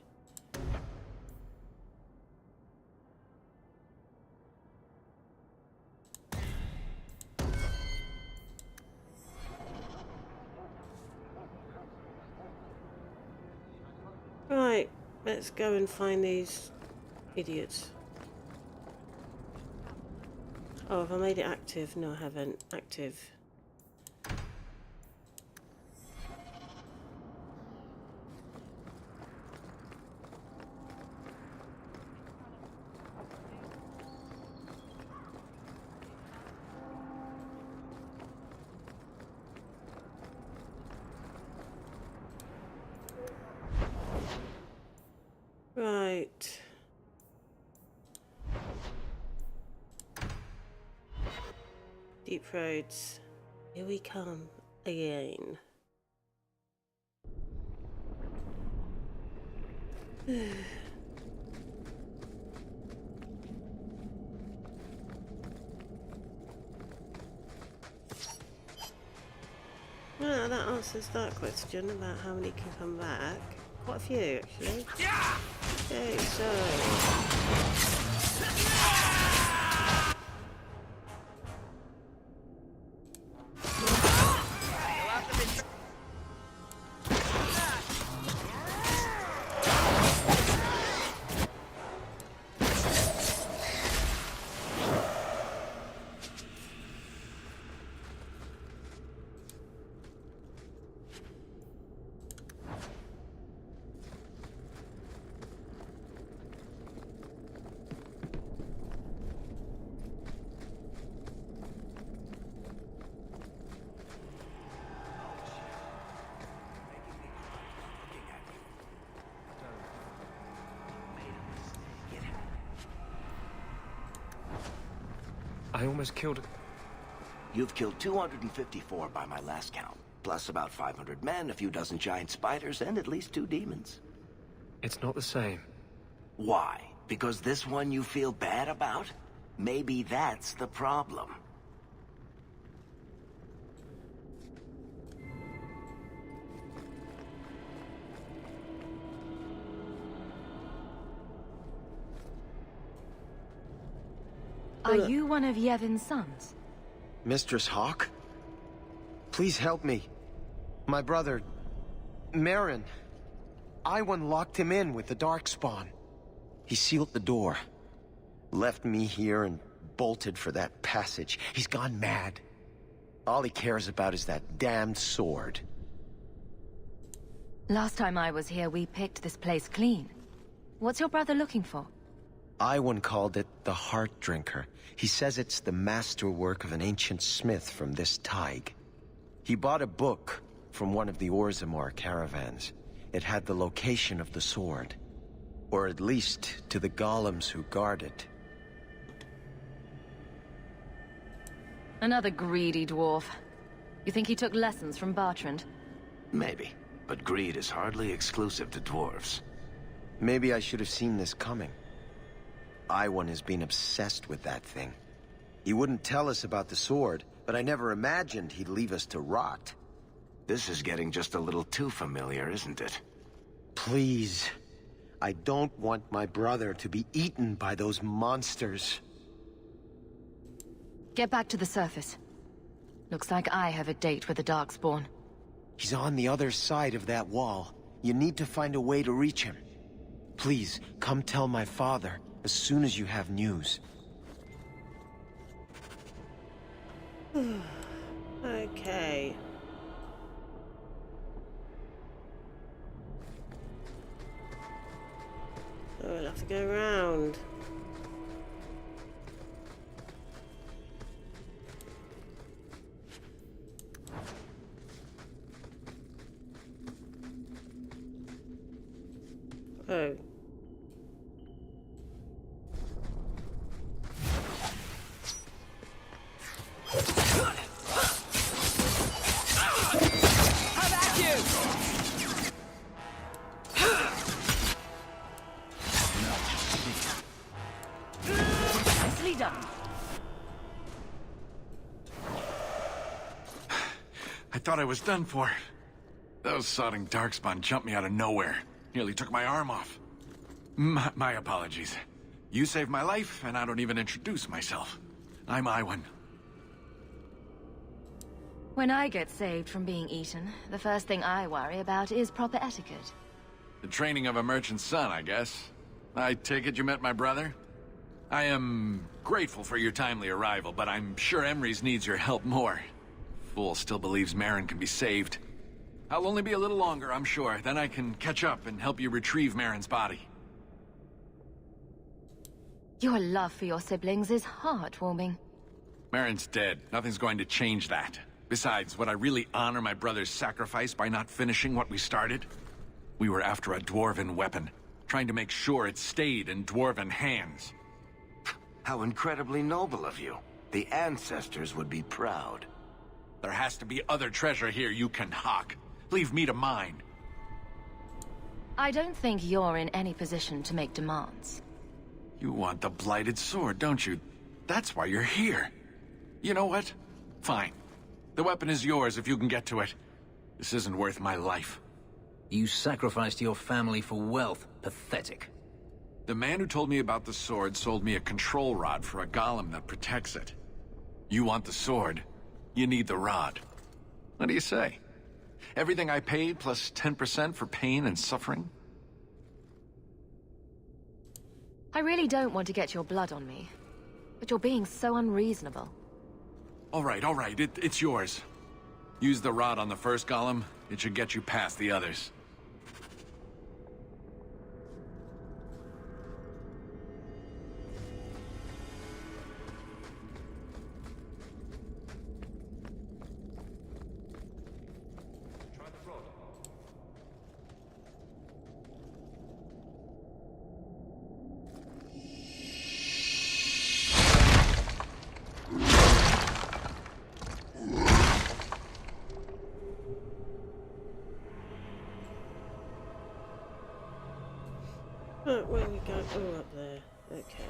Right, let's go and find these idiots. Oh, have I made it active? No, I haven't. Active. Right. Deep roads. Here we come again. Well, that answers that question about how many can come back. Quite a few, actually. Okay, so... I almost killed it. You've killed 254 by my last count, plus about 500 men, a few dozen giant spiders, and at least 2 demons. It's not the same. Why? Because this one you feel bad about? Maybe that's the problem. Are you one of Yevon's sons? Mistress Hawk? Please help me. My brother, Marin. Iwan locked him in with the Darkspawn. He sealed the door. Left me here and bolted for that passage. He's gone mad. All he cares about is that damned sword. Last time I was here, we picked this place clean. What's your brother looking for? Iwan called it the Heart Drinker. He says it's the masterwork of an ancient smith from this Tig. He bought a book from one of the Orzammar caravans. It had the location of the sword. Or at least to the golems who guard it. Another greedy dwarf. You think he took lessons from Bartrand? Maybe, but greed is hardly exclusive to dwarves. Maybe I should have seen this coming. Iwan has been obsessed with that thing. He wouldn't tell us about the sword, but I never imagined he'd leave us to rot. This is getting just a little too familiar, isn't it? Please. I don't want my brother to be eaten by those monsters. Get back to the surface. Looks like I have a date with the Darkspawn. He's on the other side of that wall. You need to find a way to reach him. Please, come tell my father as soon as you have news. Okay. So we'll have to go around. Oh. I thought I was done for. Those sodding darkspawn jumped me out of nowhere. Nearly took my arm off. My apologies. You saved my life, and I don't even introduce myself. I'm Iwan. When I get saved from being eaten, the first thing I worry about is proper etiquette. The training of a merchant's son, I guess. I take it you met my brother? I am grateful for your timely arrival, but I'm sure Emrys needs your help more. Fool still believes Merrin can be saved. I'll only be a little longer, I'm sure. Then I can catch up and help you retrieve Merrin's body. Your love for your siblings is heartwarming. Merrin's dead. Nothing's going to change that. Besides, would I really honor my brother's sacrifice by not finishing what we started? We were after a dwarven weapon, trying to make sure it stayed in dwarven hands. How incredibly noble of you. The ancestors would be proud. There has to be other treasure here you can hawk. Leave me to mine. I don't think you're in any position to make demands. You want the blighted sword, don't you? That's why you're here. You know what? Fine. The weapon is yours if you can get to it. This isn't worth my life. You sacrificed your family for wealth. Pathetic. The man who told me about the sword sold me a control rod for a golem that protects it. You want the sword, you need the rod. What do you say? Everything I paid plus 10% for pain and suffering? I really don't want to get your blood on me, but you're being so unreasonable. All right, it's yours. Use the rod on the first golem. It should get you past the others. Right, where we go? Oh, up there. Okay.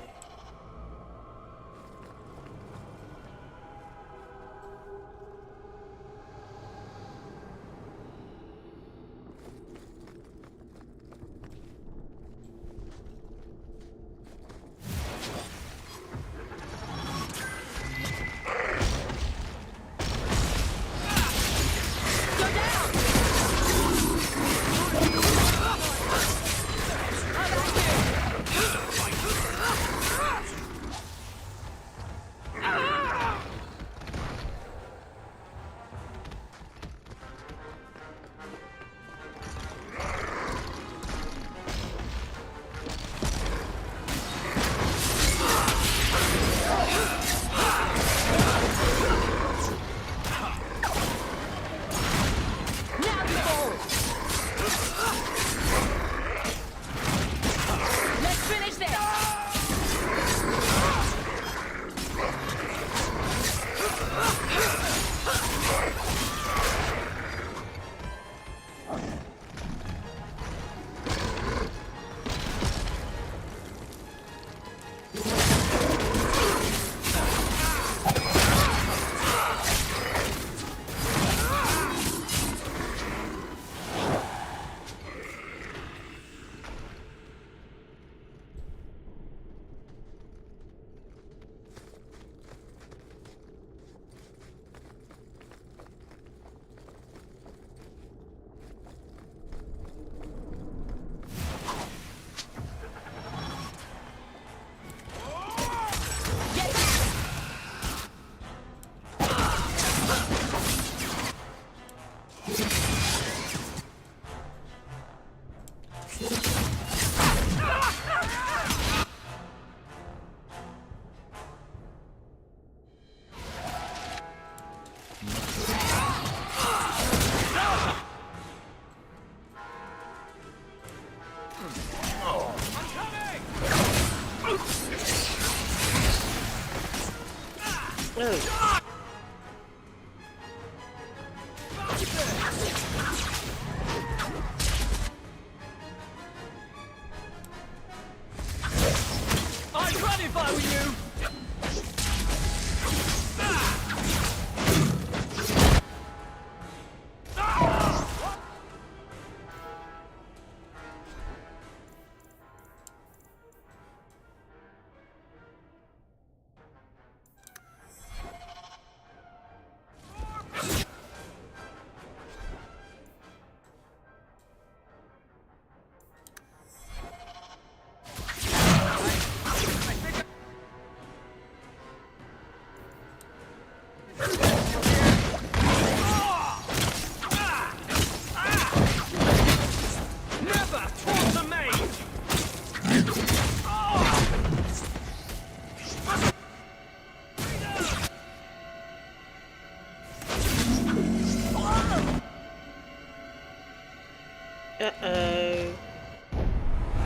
I'd run if I were you! Uh-oh.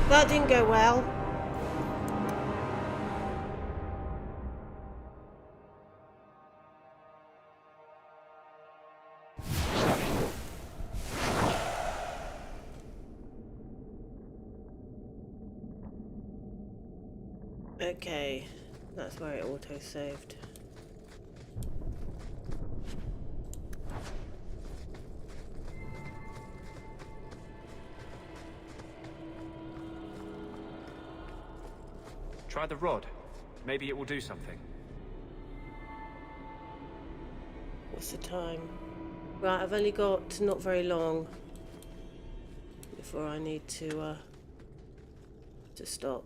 That didn't go well. Okay, that's where it auto-saved. Try the rod. Maybe it will do something. What's the time? Right, I've only got not very long before I need to stop.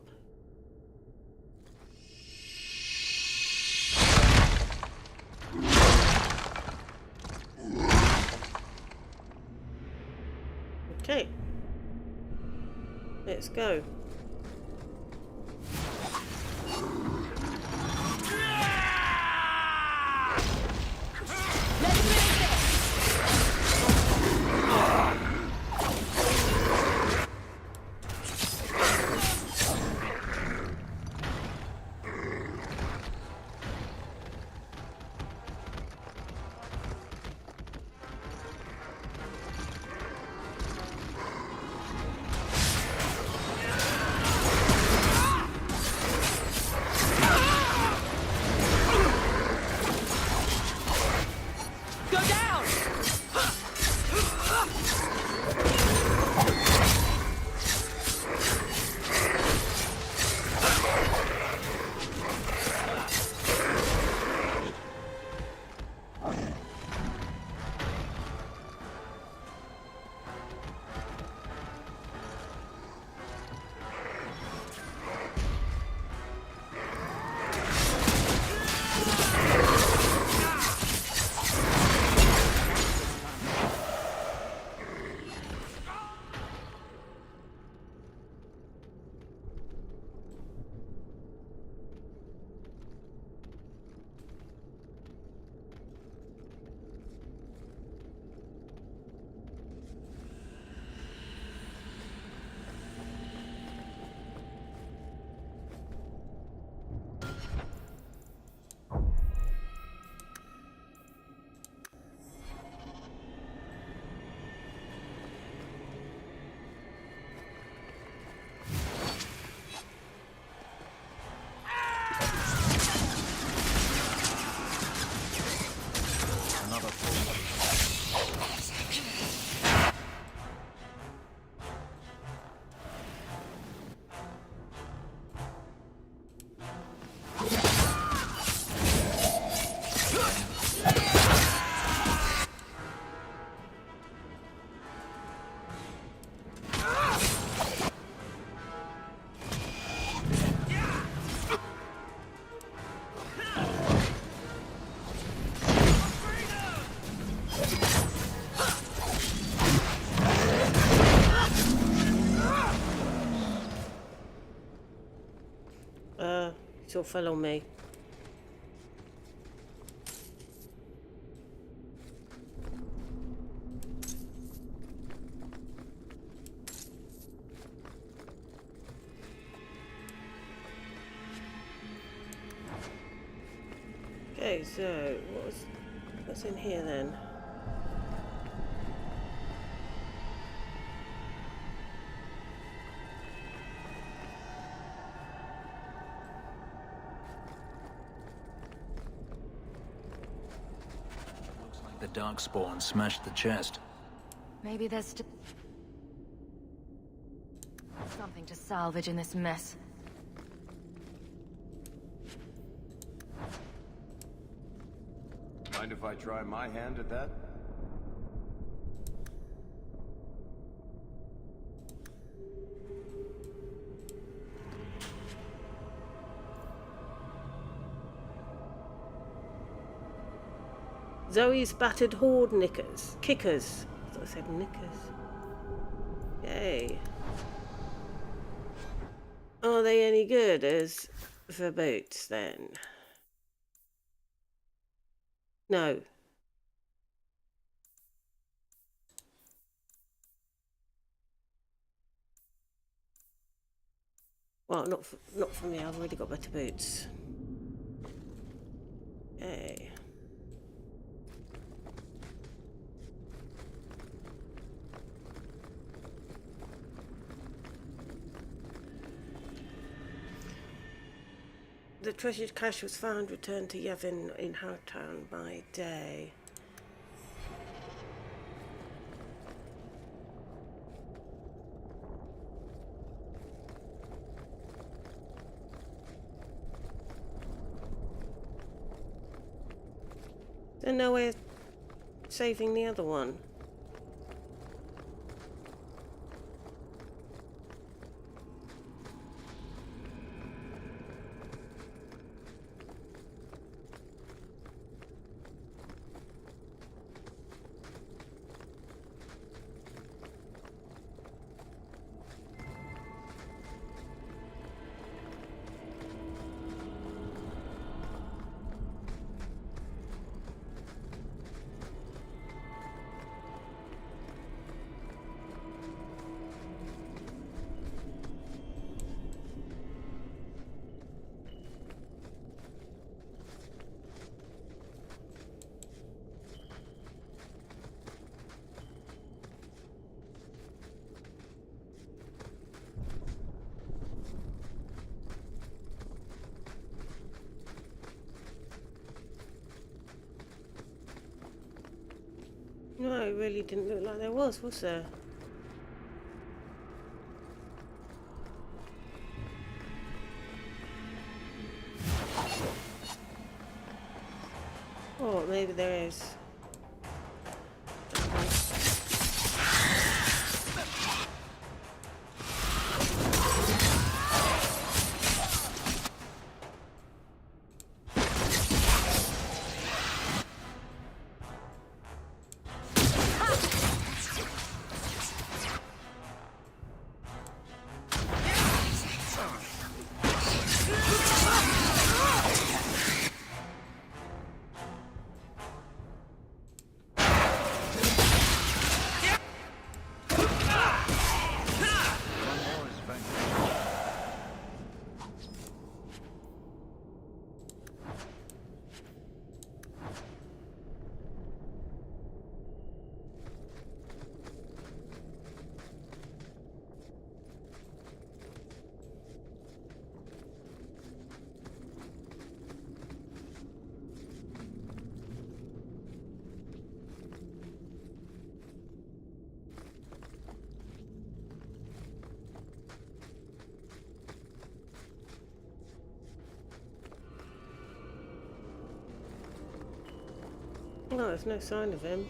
Okay, let's go. So follow me. Okay, so what's in here then? The Darkspawn smashed the chest. Maybe there's still something to salvage in this mess. Mind if I try my hand at that? Zoe's battered horde kickers. I thought I said knickers. Yay. Are they any good as for boots then? No. Well, not for me. I've already got better boots. Hey. The treasured cash was found, returned to Yevon in Hartown by day. There's no way of saving the other one. No, it really didn't look like there was there? Oh, maybe there is. No, there's no sign of him.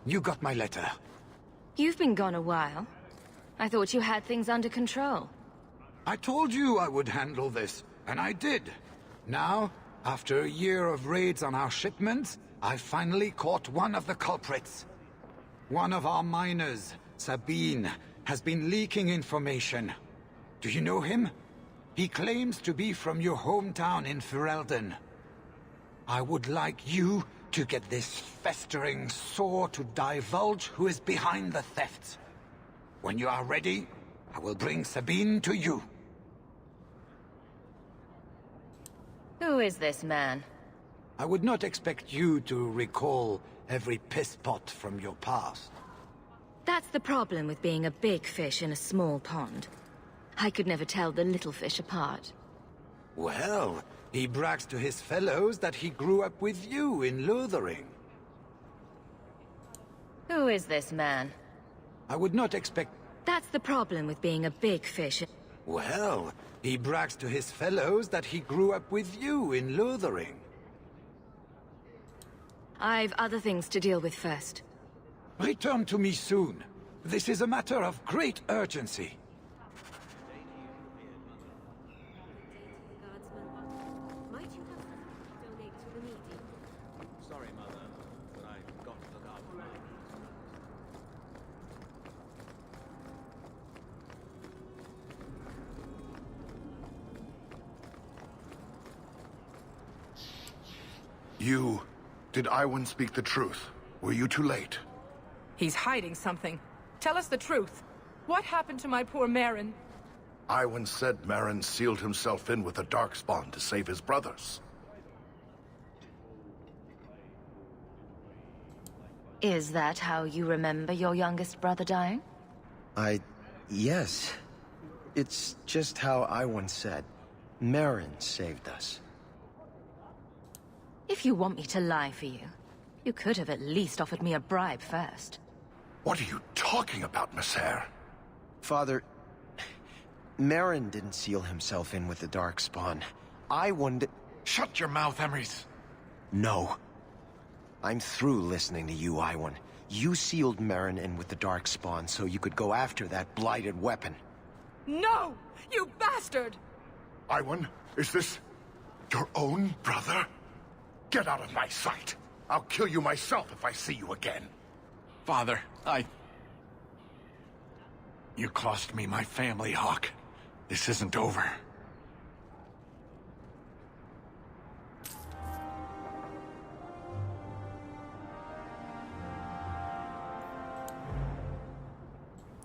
You got my letter. You've been gone a while. I thought you had things under control. I told you I would handle this, and I did. Now, after a year of raids on our shipments, I finally caught one of the culprits. One of our miners, Sabine, has been leaking information. Do you know him? He claims to be from your hometown in Ferelden. I would like you to get this festering sore to divulge who is behind the thefts. When you are ready, I will bring Sabine to you. Who is this man? I would not expect you to recall every piss pot from your past. That's the problem with being a big fish in a small pond. I could never tell the little fish apart. Well, he brags to his fellows that he grew up with you in Lothering. Who is this man? I would not expect... That's the problem with being a big fish. Well, he brags to his fellows that he grew up with you in Lothering. I've other things to deal with first. Return to me soon. This is a matter of great urgency. Sorry, Mother, but I've got to look after my needs. You... Did Iwan speak the truth? Were you too late? He's hiding something. Tell us the truth. What happened to my poor Marin? Iwan said Marin sealed himself in with the Darkspawn to save his brothers. Is that how you remember your youngest brother dying? Yes. It's just how Iwan said. Marin saved us. If you want me to lie for you, you could have at least offered me a bribe first. What are you talking about, Messer? Father, Marin didn't seal himself in with the Darkspawn. Iwan did... Shut your mouth, Emrys. No. I'm through listening to you, Iwan. You sealed Marin in with the Darkspawn so you could go after that blighted weapon. No! You bastard! Iwan, is this your own brother? Get out of my sight! I'll kill you myself if I see you again. Father, You cost me my family, Hawk. This isn't over.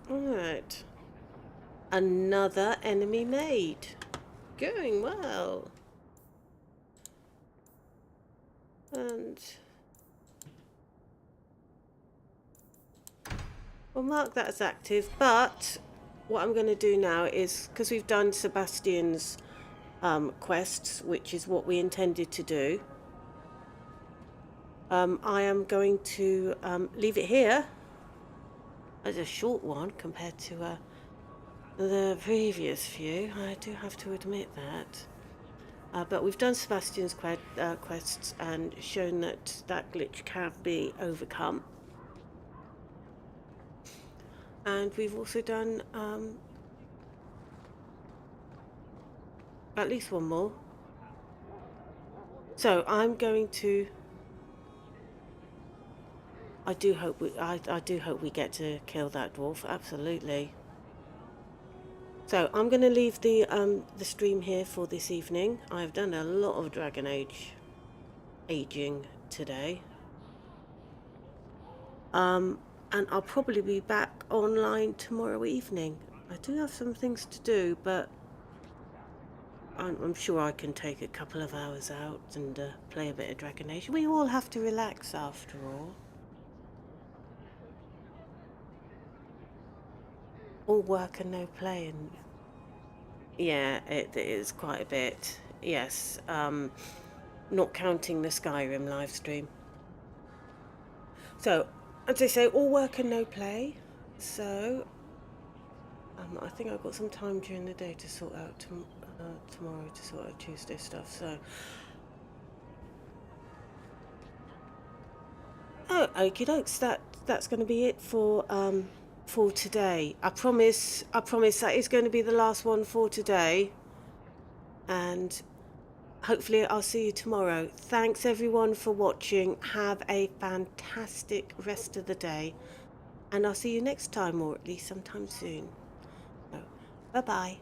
Alright. Another enemy made. Going well. And we'll mark that as active, but what I'm going to do now is, because we've done Sebastian's quests, which is what we intended to do, I am going to leave it here as a short one compared to the previous few. I do have to admit that. But we've done Sebastian's quests and shown that that glitch can be overcome. And we've also done at least one more. So I'm going to... I do hope we get to kill that dwarf, absolutely. So I'm going to leave the stream here for this evening. I've done a lot of Dragon Age aging today. And I'll probably be back online tomorrow evening. I do have some things to do, but I'm sure I can take a couple of hours out and play a bit of Dragon Age. We all have to relax after all. All work and no play, and yeah, it is quite a bit. Yes, not counting the Skyrim live stream. So, as I say, all work and no play. So, I think I've got some time during the day to sort out tomorrow to sort out Tuesday stuff. So, oh, okie dokes. That's going to be it for today. I promise that is going to be the last one for today, and hopefully I'll see you tomorrow. Thanks everyone for watching. Have a fantastic rest of the day, and I'll see you next time, or at least sometime soon. So, bye-bye.